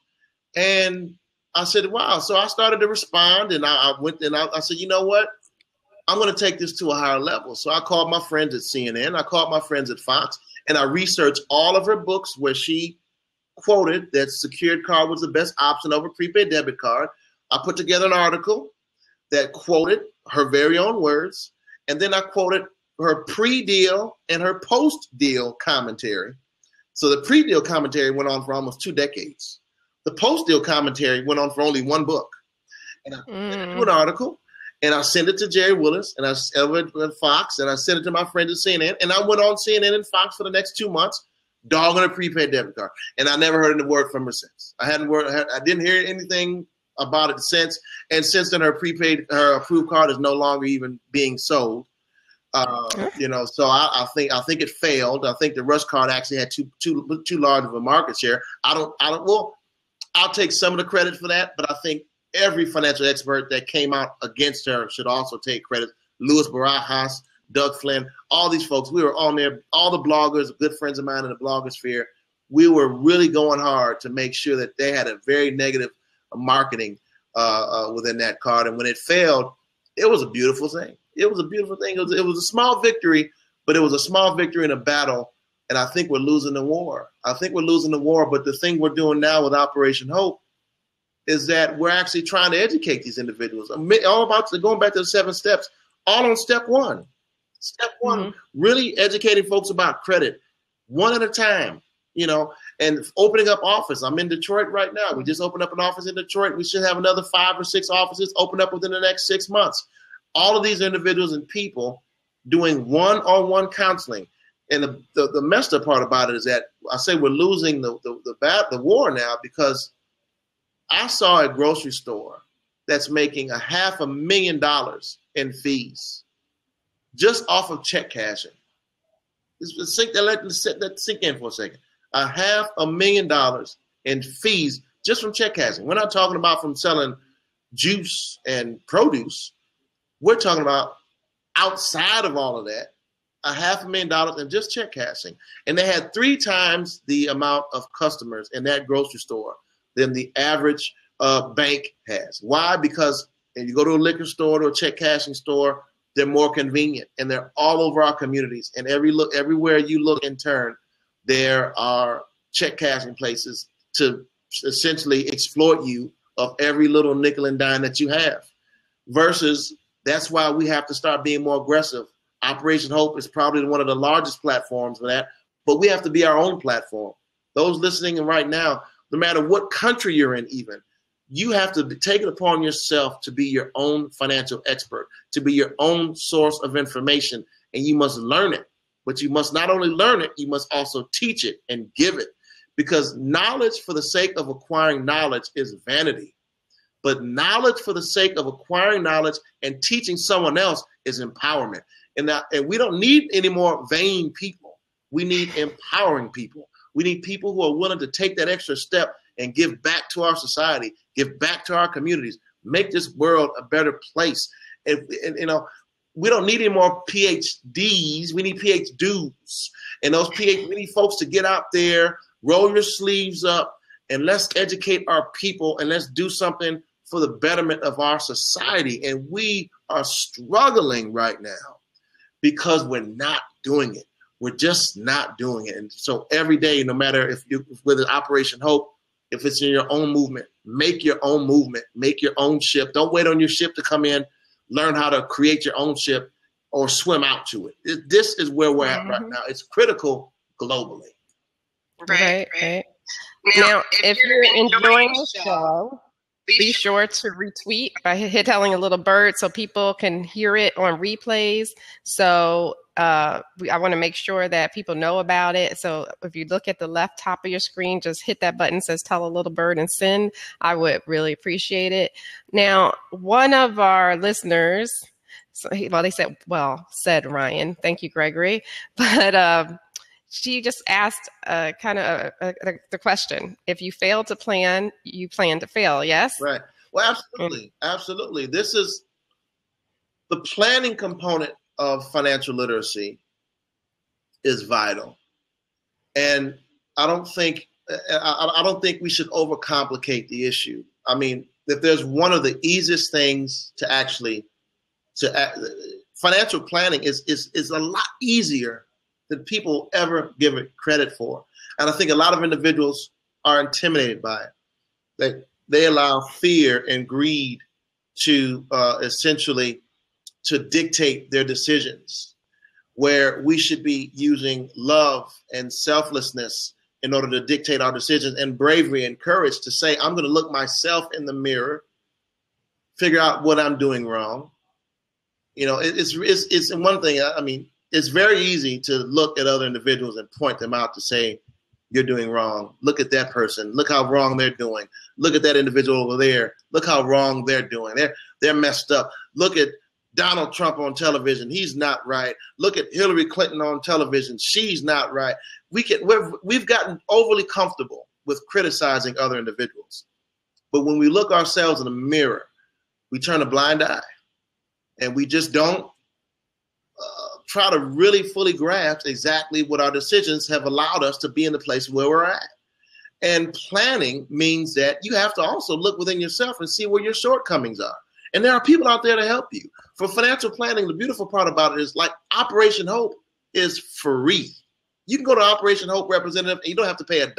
And I said, wow. So I started to respond. And I went and I said, you know what? I'm going to take this to a higher level. So I called my friends at CNN. I called my friends at Fox. And I researched all of her books where she quoted that secured card was the best option over prepaid debit card. I put together an article that quoted her very own words. And then I quoted her pre-deal and her post-deal commentary. So the pre-deal commentary went on for almost 2 decades. The post-deal commentary went on for only 1 book. And I put it into an article. And I sent it to Jerry Willis, and I sent it to Fox, and I sent it to my friends at CNN. And I went on CNN and Fox for the next 2 months, dogging a prepaid debit card. And I never heard any word from her since. I didn't hear anything about it since. And since then, her approved card is no longer even being sold. So I think it failed. I think the Rush card actually had too large of a market share. I'll take some of the credit for that, but I think every financial expert that came out against her should also take credit. Louis Barajas, Doug Flynn, all these folks, we were on there, all the bloggers, good friends of mine in the blogosphere. We were really going hard to make sure that they had a very negative marketing within that card. And when it failed, it was a beautiful thing. It was a beautiful thing. It was a small victory, but it was a small victory in a battle. And I think we're losing the war. But the thing we're doing now with Operation Hope is that we're actually trying to educate these individuals. All about going back to the 7 steps, all on step 1. Step 1, really educating folks about credit, one at a time, and opening up office. I'm in Detroit right now. We just opened up an office in Detroit. We should have another 5 or 6 offices open up within the next 6 months. All of these individuals and people doing one-on-one counseling. And the messed up part about it is that I say we're losing the war now, because I saw a grocery store that's making $500,000 in fees just off of check cashing. Let that sink in for a second. $500,000 in fees just from check cashing. We're not talking about from selling juice and produce. We're talking about outside of all of that, $500,000 in just check cashing. And they had 3 times the amount of customers in that grocery store than the average bank has. Why? Because if you go to a liquor store or a check cashing store, they're more convenient, and they're all over our communities. And everywhere you look and turn, There are check cashing places to essentially exploit you of every little nickel and dime that you have. Versus, that's why we have to start being more aggressive. Operation Hope is probably one of the largest platforms for that, but we have to be our own platform. Those listening right now, no matter what country you're in even, you have to take it upon yourself to be your own financial expert, to be your own source of information, and you must learn it. But you must not only learn it, you must also teach it and give it. Because knowledge for the sake of acquiring knowledge is vanity. But knowledge for the sake of acquiring knowledge and teaching someone else is empowerment. And we don't need any more vain people. We need empowering people. We need people who are willing to take that extra step and give back to our society, give back to our communities, make this world a better place. And we don't need any more PhDs. We need PhDs. And we need folks to get out there, roll your sleeves up, and let's educate our people, and let's do something for the betterment of our society. And we are struggling right now because we're not doing it. We're just not doing it. And so every day, no matter whether it's Operation Hope, if it's in your own movement, make your own movement, make your own ship. Don't wait on your ship to come in. Learn how to create your own ship or swim out to it. This is where we're at right now. It's critical globally. Right. Now, if you're enjoying the show, be sure to retweet by telling a little bird so people can hear it on replays. So I want to make sure that people know about it. So if you look at the left top of your screen, just hit that button that says tell a little bird and send. I would really appreciate it. Now, one of our listeners, said Ryan. Thank you, Gregory. But she just asked the question: if you fail to plan, you plan to fail. Yes. Right. Well, absolutely, absolutely. This is the planning component of financial literacy is vital, and I don't think we should overcomplicate the issue. I mean, if there's one of the easiest things financial planning is a lot easier than people ever give it credit for. And I think a lot of individuals are intimidated by it. They allow fear and greed to essentially to dictate their decisions, where we should be using love and selflessness in order to dictate our decisions, and bravery and courage to say, I'm going to look myself in the mirror, figure out what I'm doing wrong. It's one thing. I mean, it's very easy to look at other individuals and point them out to say, you're doing wrong. Look at that person. Look how wrong they're doing. Look at that individual over there. Look how wrong they're doing. They're messed up. Look at Donald Trump on television. He's not right. Look at Hillary Clinton on television. She's not right. We've gotten overly comfortable with criticizing other individuals. But when we look ourselves in the mirror, we turn a blind eye, and we just don't try to really fully grasp exactly what our decisions have allowed us to be in the place where we're at. And planning means that you have to also look within yourself and see where your shortcomings are. And there are people out there to help you. For financial planning, the beautiful part about it is, like, Operation Hope is free. You can go to Operation Hope representative and you don't have to pay $1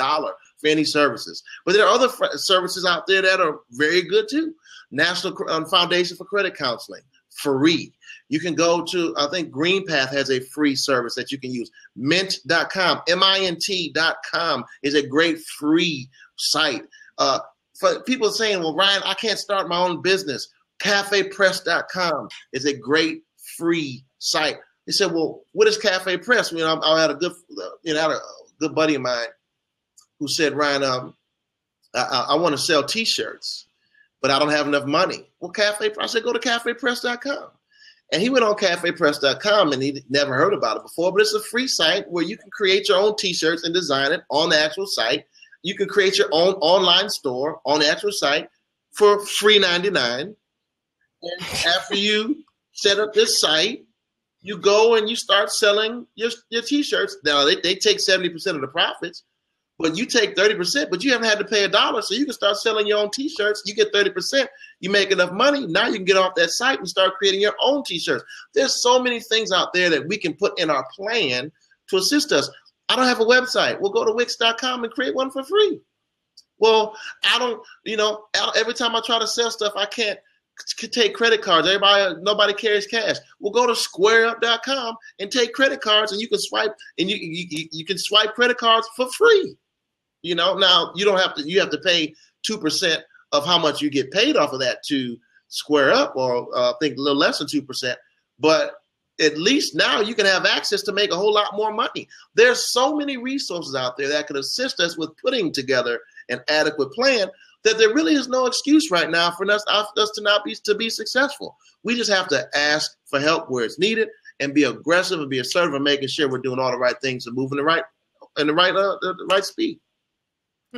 for any services. But there are other services out there that are very good too. National Foundation for Credit Counseling, free. You can go to, I think GreenPath has a free service that you can use. Mint.com, mint.com is a great free site. For people saying, well, Ryan, I can't start my own business. CafePress.com is a great free site. They said, well, what is Cafe Press? I had a good buddy of mine who said, Ryan, I want to sell T-shirts, but I don't have enough money. Well, I said, go to CafePress.com. And he went on CafePress.com, and he'd never heard about it before, but it's a free site where you can create your own T-shirts and design it on the actual site. You can create your own online store on the actual site for free $99. And after you set up this site, you go and you start selling your T-shirts. Now, they take 70% of the profits, but you take 30%, but you haven't had to pay $1, so you can start selling your own T-shirts. You get 30%. You make enough money. Now you can get off that site and start creating your own T-shirts. There's so many things out there that we can put in our plan to assist us. I don't have a website. Well, go to Wix.com and create one for free. Well, I don't, every time I try to sell stuff, I can't take credit cards. Nobody carries cash. Well, go to SquareUp.com and take credit cards, and you can swipe, and you can swipe credit cards for free. Now you don't have to. You have to pay 2% of how much you get paid off of that to Square Up, or I think a little less than 2%. But at least now you can have access to make a whole lot more money. There's so many resources out there that can assist us with putting together an adequate plan that there really is no excuse right now for us to be successful. We just have to ask for help where it's needed and be aggressive and be assertive and making sure we're doing all the right things and moving the right speed.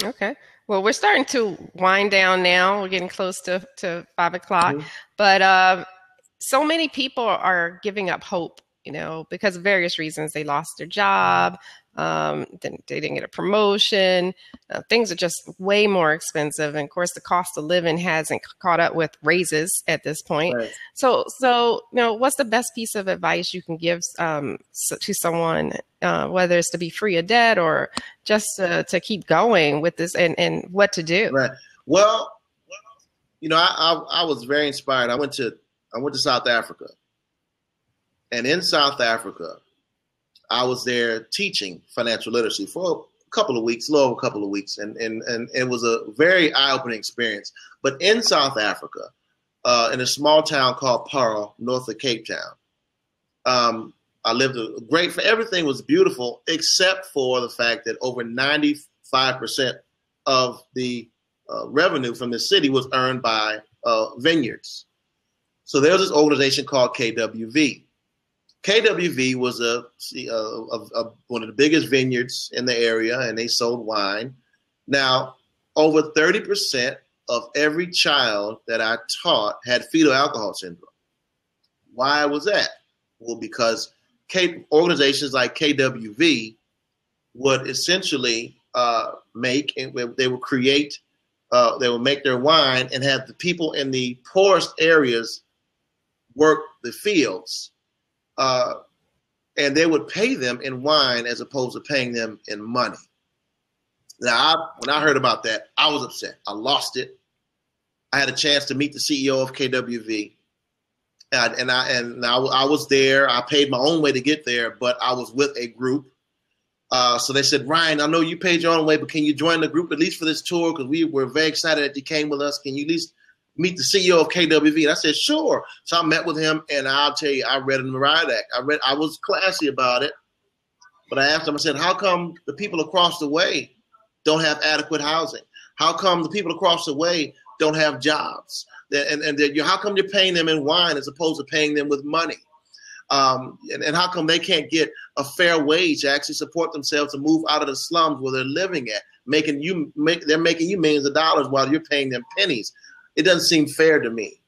Okay. Well, we're starting to wind down now. We're getting close to 5 o'clock, Mm-hmm. but so many people are giving up hope, because of various reasons. They lost their job, then they didn't get a promotion. Things are just way more expensive. And of course, the cost of living hasn't caught up with raises at this point. Right. So, what's the best piece of advice you can give to someone, whether it's to be free of debt or just to keep going with this and what to do? Right. Well, I was very inspired. I went to South Africa, and in South Africa, I was there teaching financial literacy for a couple of weeks, and it was a very eye-opening experience. But in South Africa, in a small town called Paarl, north of Cape Town, I lived everything was beautiful except for the fact that over 95% of the revenue from the city was earned by vineyards. So there was this organization called KWV. KWV was one of the biggest vineyards in the area, and they sold wine. Now, over 30% of every child that I taught had fetal alcohol syndrome. Why was that? Well, because organizations like KWV would essentially make their wine and have the people in the poorest areas work the fields, and they would pay them in wine as opposed to paying them in money. Now, when I heard about that, I was upset. I lost it. I had a chance to meet the CEO of KWV, and I was there. I paid my own way to get there, but I was with a group. So they said, Ryan, I know you paid your own way, but can you join the group at least for this tour? Because we were very excited that you came with us. Can you at least meet the CEO of KWV? And I said, sure. So I met with him, and I'll tell you, I read him the riot act. I was classy about it, but I asked him, I said, how come the people across the way don't have adequate housing? How come the people across the way don't have jobs? And how come you're paying them in wine as opposed to paying them with money? And how come they can't get a fair wage to actually support themselves and move out of the slums where they're living at? They're making you millions of dollars while you're paying them pennies. It doesn't seem fair to me.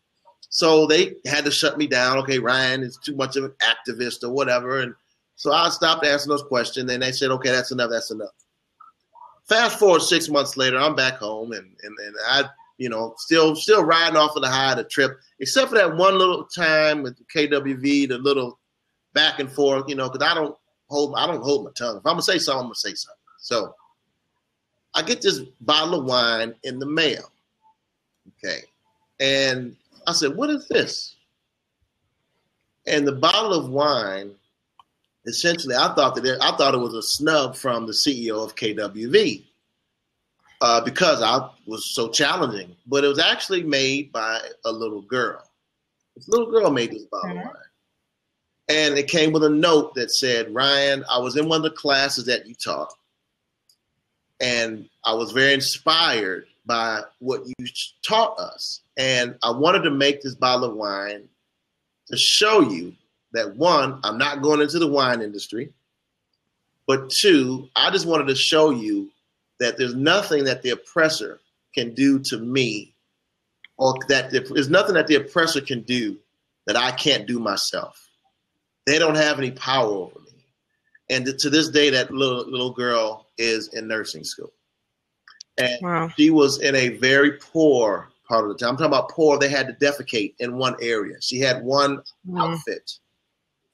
So they had to shut me down. Okay, Ryan is too much of an activist or whatever. And so I stopped asking those questions, and they said, okay, that's enough. Fast forward 6 months later, I'm back home, and I, still riding off of the high of the trip, except for that one little time with the KWV, the little back and forth, because I don't hold my tongue. If I'm gonna say something, I'm gonna say something. So I get this bottle of wine in the mail. Okay. And I said, what is this? And the bottle of wine, essentially, I thought it was a snub from the CEO of KWV because I was so challenging. But it was actually made by a little girl. This little girl made this bottle of wine. And it came with a note that said, Ryan, I was in one of the classes that you taught, and I was very inspired by what you taught us. And I wanted to make this bottle of wine to show you that, one, I'm not going into the wine industry, but two, I just wanted to show you that there's nothing that the oppressor can do to me, or that there's nothing that the oppressor can do that I can't do myself. They don't have any power over me. And to this day, that little girl is in nursing school. And wow. She was in a very poor part of the town. I'm talking about poor. They had to defecate in one area. She had one outfit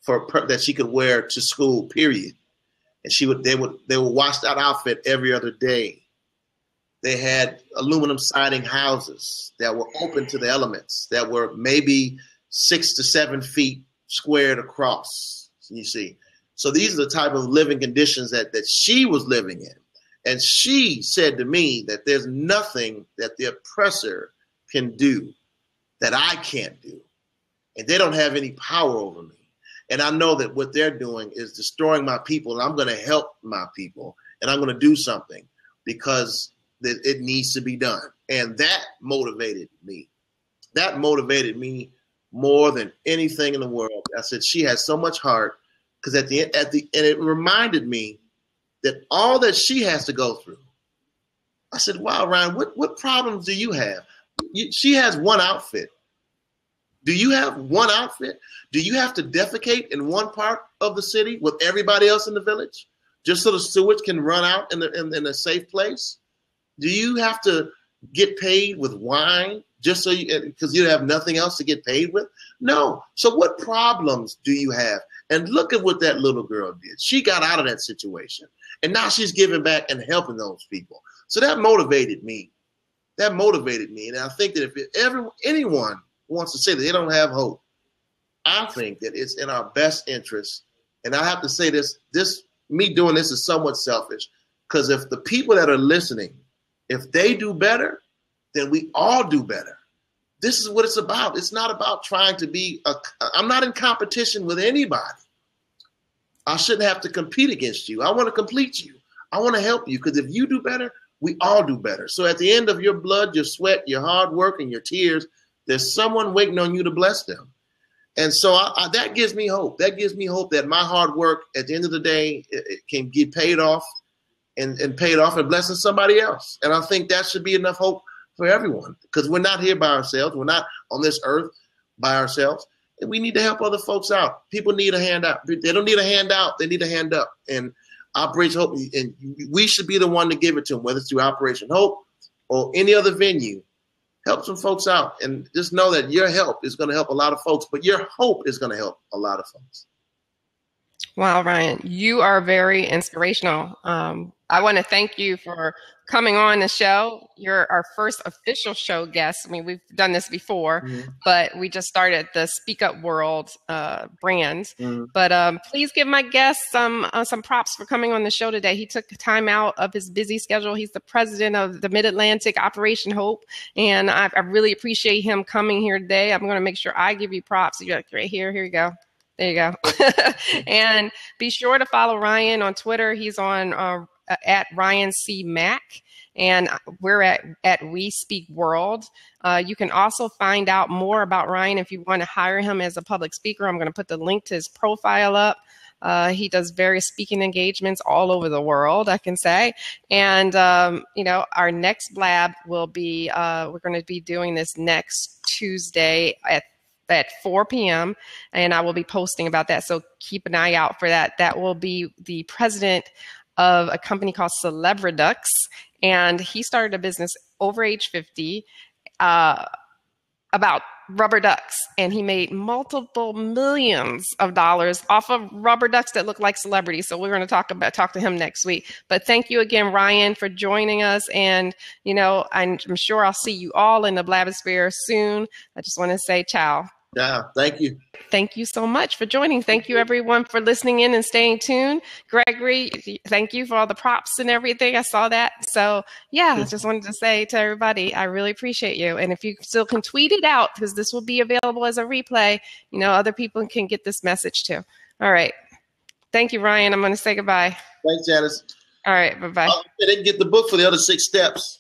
that she could wear to school, period. and they would wash that outfit every other day. They had aluminum siding houses that were open to the elements, that were maybe 6 to 7 feet squared across. You see, so these are the type of living conditions that she was living in. And she said to me that there's nothing that the oppressor can do that I can't do. And they don't have any power over me. And I know that what they're doing is destroying my people. And I'm going to help my people. And I'm going to do something because it needs to be done. And that motivated me. That motivated me more than anything in the world. I said, she has so much heart, because and it reminded me that all that she has to go through. I said, wow, Ryan, what problems do you have? She has one outfit. Do you have one outfit? Do you have to defecate in one part of the city with everybody else in the village just so the sewage can run out in a safe place? Do you have to get paid with wine just so because you have nothing else to get paid with? No. So what problems do you have? And look at what that little girl did. She got out of that situation, and now she's giving back and helping those people. So that motivated me. That motivated me. And I think that if anyone wants to say that they don't have hope, I think that it's in our best interest. And I have to say this me doing this is somewhat selfish, because if the people that are listening, if they do better, then we all do better. This is what it's about. It's not about trying to be I'm not in competition with anybody. I shouldn't have to compete against you. I want to complete you. I want to help you, because if you do better, we all do better. So at the end of your blood, your sweat, your hard work, and your tears, there's someone waiting on you to bless them. And so that gives me hope. That gives me hope that my hard work at the end of the day, it can get paid off and paid off and blessing somebody else. And I think that should be enough hope for everyone, because we're not here by ourselves. We're not on this earth by ourselves. And we need to help other folks out. People need a handout. They don't need a handout. They need a hand up. And Operation Hope, and we should be the one to give it to them, whether it's through Operation Hope or any other venue. Help some folks out, and just know that your help is going to help a lot of folks, but your hope is going to help a lot of folks. Wow, Ryan, you are very inspirational. I want to thank you for coming on the show. You're our first official show guest. I mean, we've done this before, but we just started the Speak Up World brand. But please give my guest some props for coming on the show today. He took time out of his busy schedule. He's the president of the Mid-Atlantic Operation Hope, and I really appreciate him coming here today. I'm going to make sure I give you props. You're like, right here you go. There you go. And be sure to follow Ryan on Twitter. He's on at Ryan C. Mack, and we're at We Speak World. You can also find out more about Ryan if you want to hire him as a public speaker. I'm going to put the link to his profile up. He does various speaking engagements all over the world, I can say. And, our next blab will be, we're going to be doing this next Tuesday at 4 p.m. and I will be posting about that. So keep an eye out for that. That will be the president of a company called Celebridux, and he started a business over age 50 about rubber ducks, and he made multiple millions of dollars off of rubber ducks that look like celebrities. So we're going to talk to him next week. But thank you again, Ryan, for joining us. And, I'm sure I'll see you all in the Blabosphere soon. I just want to say ciao. Yeah, thank you. Thank you so much for joining. Thank you, everyone, for listening in and staying tuned. Gregory, thank you for all the props and everything. I saw that. So, yeah, I just wanted to say to everybody, I really appreciate you. And if you still can tweet it out, because this will be available as a replay, other people can get this message too. All right. Thank you, Ryan. I'm going to say goodbye. Thanks, Janice. All right. Bye-bye. They didn't get the book for the other 6 steps.